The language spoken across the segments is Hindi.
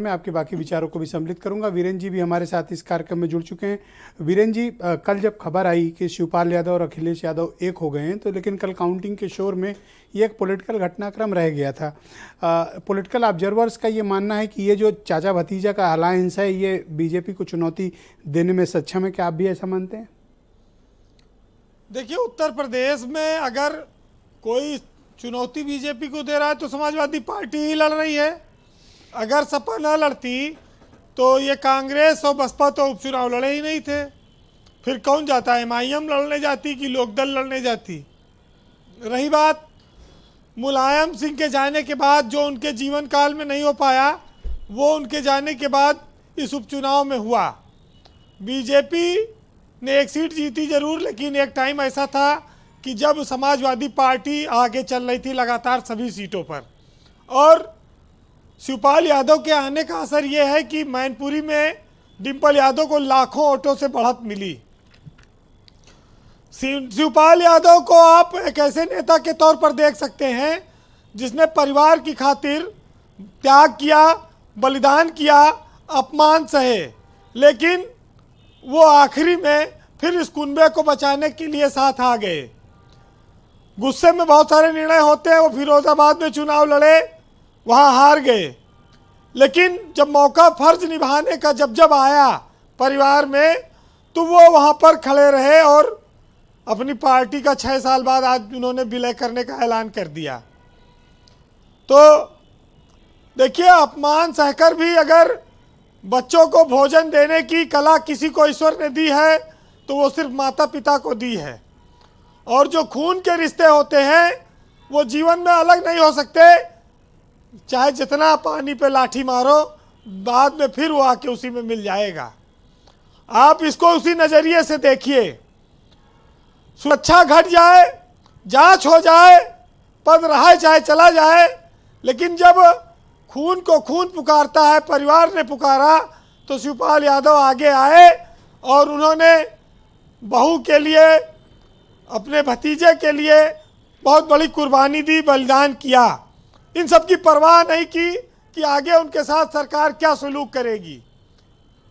में आपके बाकी विचारों को भी सम्मिलित करूंगा। वीरेंद्र जी भी हमारे साथ इस कार्यक्रम में जुड़ चुके हैं। वीरेंद्र जी, कल जब खबर आई कि शिवपाल यादव और अखिलेश यादव एक हो गए हैं, तो लेकिन कल काउंटिंग के शोर में ये एक पॉलिटिकल घटनाक्रम रह गया था। पॉलिटिकल ऑब्जर्वर्स का ये मानना है कि ये जो चाचा भतीजा का अलायंस है ये बीजेपी को चुनौती देने में सक्षम है। क्या आप भी ऐसा मानते हैं? देखिए, उत्तर प्रदेश में अगर कोई चुनौती बीजेपी को दे रहा है तो समाजवादी पार्टी ही लड़ रही है। अगर सपा न लड़ती तो ये कांग्रेस और बसपा तो उपचुनाव लड़े ही नहीं थे। फिर कौन जाता? एमआईएम लड़ने जाती कि लोकदल लड़ने जाती? रही बात मुलायम सिंह के जाने के बाद, जो उनके जीवन काल में नहीं हो पाया वो उनके जाने के बाद इस उपचुनाव में हुआ। बीजेपी ने एक सीट जीती जरूर, लेकिन एक टाइम ऐसा था कि जब समाजवादी पार्टी आगे चल रही थी लगातार सभी सीटों पर। और शिवपाल यादव के आने का असर ये है कि मैनपुरी में डिम्पल यादव को लाखों वोटों से बढ़त मिली। शिवपाल यादव को आप एक ऐसे नेता के तौर पर देख सकते हैं जिसने परिवार की खातिर त्याग किया, बलिदान किया, अपमान सहे, लेकिन वो आखिरी में फिर इस कुनबे को बचाने के लिए साथ आ गए। गुस्से में बहुत सारे निर्णय होते हैं। वो फिरोजाबाद में चुनाव लड़े, वहाँ हार गए, लेकिन जब मौका फर्ज निभाने का जब आया परिवार में, तो वो वहाँ पर खड़े रहे और अपनी पार्टी का 6 साल बाद आज उन्होंने विलय करने का ऐलान कर दिया। तो देखिए, अपमान सहकर भी अगर बच्चों को भोजन देने की कला किसी को ईश्वर ने दी है तो वो सिर्फ माता पिता को दी है। और जो खून के रिश्ते होते हैं वो जीवन में अलग नहीं हो सकते। चाहे जितना पानी पे लाठी मारो, बाद में फिर वो आके उसी में मिल जाएगा। आप इसको उसी नज़रिए से देखिए। सुरक्षा घट जाए, जांच हो जाए, पद रहा चाहे चला जाए, लेकिन जब खून को खून पुकारता है, परिवार ने पुकारा, तो शिवपाल यादव आगे आए और उन्होंने बहू के लिए, अपने भतीजे के लिए बहुत बड़ी कुर्बानी दी, बलिदान किया। इन सब की परवाह नहीं की कि आगे उनके साथ सरकार क्या सलूक करेगी।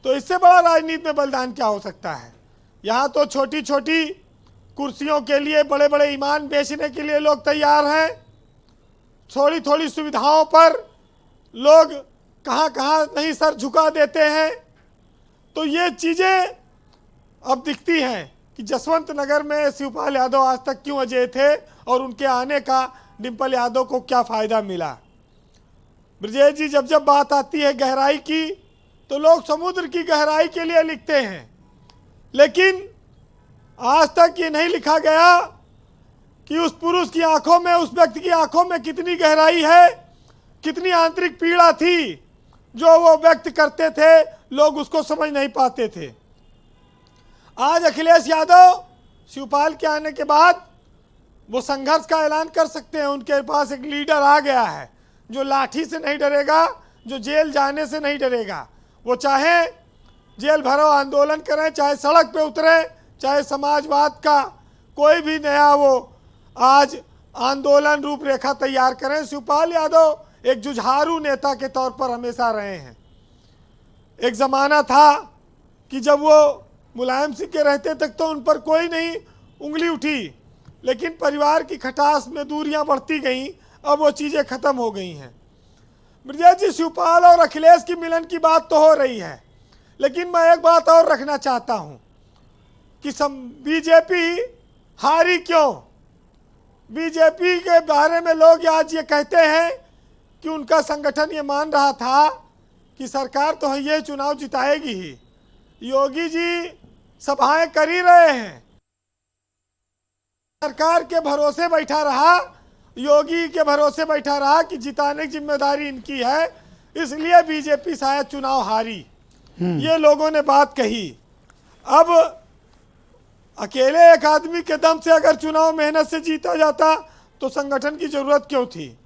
तो इससे बड़ा राजनीति में बलिदान क्या हो सकता है? यहाँ तो छोटी छोटी कुर्सियों के लिए बड़े बड़े ईमान बेचने के लिए लोग तैयार हैं। थोड़ी थोड़ी सुविधाओं पर लोग कहाँ कहाँ नहीं सर झुका देते हैं। तो ये चीज़ें अब दिखती हैं कि जसवंत नगर में शिवपाल यादव आज तक क्यों अजय थे और उनके आने का डिम्पल यादव को क्या फ़ायदा मिला। ब्रजेश जी, जब बात आती है गहराई की तो लोग समुद्र की गहराई के लिए लिखते हैं, लेकिन आज तक ये नहीं लिखा गया कि उस पुरुष की आंखों में, उस व्यक्ति की आंखों में कितनी गहराई है, कितनी आंतरिक पीड़ा थी जो वो व्यक्त करते थे, लोग उसको समझ नहीं पाते थे। आज अखिलेश यादव शिवपाल के आने के बाद वो संघर्ष का ऐलान कर सकते हैं। उनके पास एक लीडर आ गया है जो लाठी से नहीं डरेगा, जो जेल जाने से नहीं डरेगा। वो चाहे जेल भरो आंदोलन करें, चाहे सड़क पे उतरे, चाहे समाजवाद का कोई भी नया वो आज आंदोलन रूपरेखा तैयार करें। शिवपाल यादव एक जुझारू नेता के तौर पर हमेशा रहे हैं। एक ज़माना था कि जब वो मुलायम सिंह के रहते तक तो उन पर कोई नहीं उंगली उठी, लेकिन परिवार की खटास में दूरियां बढ़ती गईं, अब वो चीज़ें ख़त्म हो गई हैं। ब्रजेश जी, शिवपाल और अखिलेश की मिलन की बात तो हो रही है, लेकिन मैं एक बात और रखना चाहता हूँ कि बीजेपी हारी क्यों। बीजेपी के बारे में लोग आज ये कहते हैं कि उनका संगठन ये मान रहा था कि सरकार तो ये चुनाव जिताएगी ही। योगी जी सभाएं कर ही रहे हैं, सरकार के भरोसे बैठा रहा, योगी के भरोसे बैठा रहा कि जिताने की जिम्मेदारी इनकी है, इसलिए बीजेपी शायद चुनाव हारी। ये लोगों ने बात कही। अब अकेले एक आदमी के दम से अगर चुनाव मेहनत से जीता जाता तो संगठन की जरूरत क्यों थी।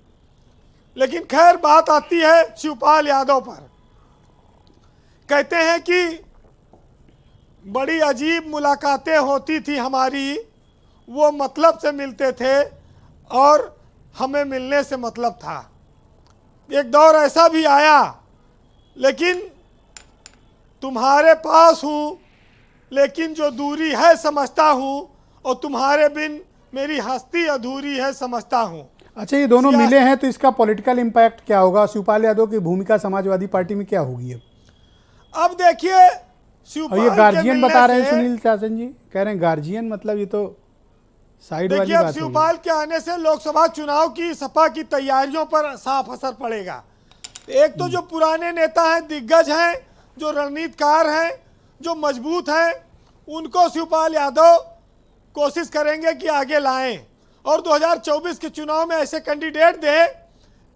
लेकिन खैर, बात आती है शिवपाल यादव पर। कहते हैं कि बड़ी अजीब मुलाकातें होती थी हमारी, वो मतलब से मिलते थे और हमें मिलने से मतलब था। एक दौर ऐसा भी आया, लेकिन तुम्हारे पास हूँ, लेकिन जो दूरी है समझता हूँ, और तुम्हारे बिन मेरी हस्ती अधूरी है समझता हूँ। अच्छा, ये दोनों मिले हैं तो इसका पॉलिटिकल इम्पैक्ट क्या होगा? शिवपाल यादव की भूमिका समाजवादी पार्टी में क्या होगी अब देखिए, और शिवपाल ये के गार्जियन मिलने बता रहे हैं, से- सुनील शासन जी कह रहे हैं गार्जियन, मतलब ये तो साइड वाली देखिए, अब बात होगी। शिवपाल के आने से लोकसभा चुनाव की सपा की तैयारियों पर साफ असर पड़ेगा। एक तो जो पुराने नेता हैं, दिग्गज हैं, जो रणनीतिकार हैं, जो मजबूत हैं, उनको शिवपाल यादव कोशिश करेंगे कि आगे लाएं और 2024 के चुनाव में ऐसे कैंडिडेट दें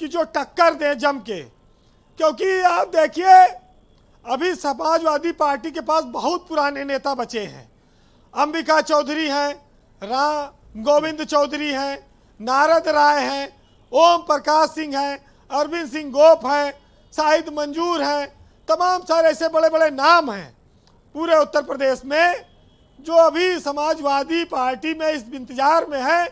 कि जो टक्कर दें जम के। क्योंकि आप देखिए, अभी समाजवादी पार्टी के पास बहुत पुराने नेता बचे हैं। अंबिका चौधरी हैं, राम गोविंद चौधरी हैं, नारद राय हैं, ओम प्रकाश सिंह हैं, अरविंद सिंह गोप हैं, शाहिद मंजूर हैं, तमाम सारे ऐसे बड़े बड़े नाम हैं पूरे उत्तर प्रदेश में, जो अभी समाजवादी पार्टी में इस इंतजार में है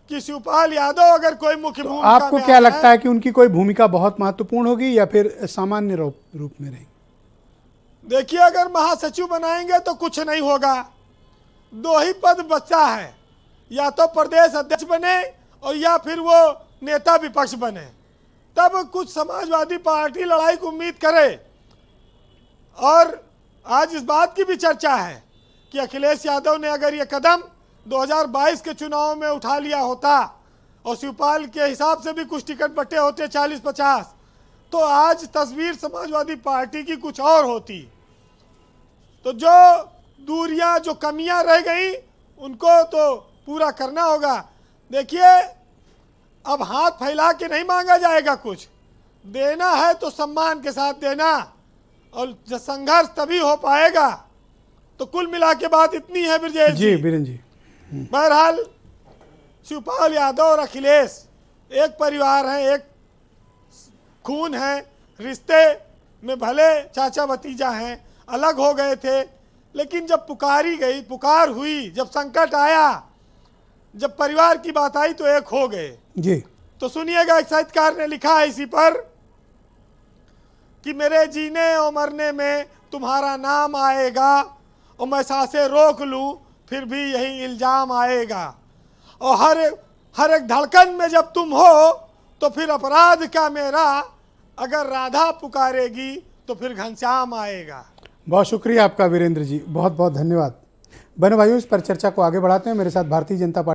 कि शिवपाल यादव अगर कोई मुख्य भूमिका आपको में क्या आता लगता है कि उनकी कोई भूमिका बहुत महत्वपूर्ण होगी या फिर सामान्य रूप में रहेगी? देखिए, अगर महासचिव बनाएंगे तो कुछ नहीं होगा। दो ही पद बचा है, या तो प्रदेश अध्यक्ष बने और या फिर वो नेता विपक्ष बने, तब कुछ समाजवादी पार्टी लड़ाई की उम्मीद करे। और आज इस बात की भी चर्चा है कि अखिलेश यादव ने अगर ये कदम 2022 के चुनाव में उठा लिया होता और शिवपाल के हिसाब से भी कुछ टिकट बटे होते 40-50, तो आज तस्वीर समाजवादी पार्टी की कुछ और होती। तो जो दूरियां, जो कमियां रह गई, उनको तो पूरा करना होगा। देखिए, अब हाथ फैला के नहीं मांगा जाएगा, कुछ देना है तो सम्मान के साथ देना, और जो संघर्ष तभी हो पाएगा। तो कुल मिला के बात इतनी है ब्रजेश जी बीरेन जी। बहरहाल शिवपाल यादव और अखिलेश एक परिवार हैं, एक खून है, रिश्ते में भले चाचा भतीजा हैं, अलग हो गए थे, लेकिन जब पुकार हुई, जब संकट आया, जब परिवार की बात आई तो एक हो गए। जी तो सुनिएगा, एक साहित्यकार ने लिखा है इसी पर कि मेरे जीने और मरने में तुम्हारा नाम आएगा, और मैं सांसें रोक लूं फिर भी यही इल्जाम आएगा, और हर एक धड़कन में जब तुम हो तो फिर अपराध का मेरा, अगर राधा पुकारेगी तो फिर घनश्याम आएगा। बहुत शुक्रिया आपका वीरेंद्र जी, बहुत बहुत धन्यवाद। बहनों भाइयों, इस पर चर्चा को आगे बढ़ाते हैं। मेरे साथ भारतीय जनता पार्टी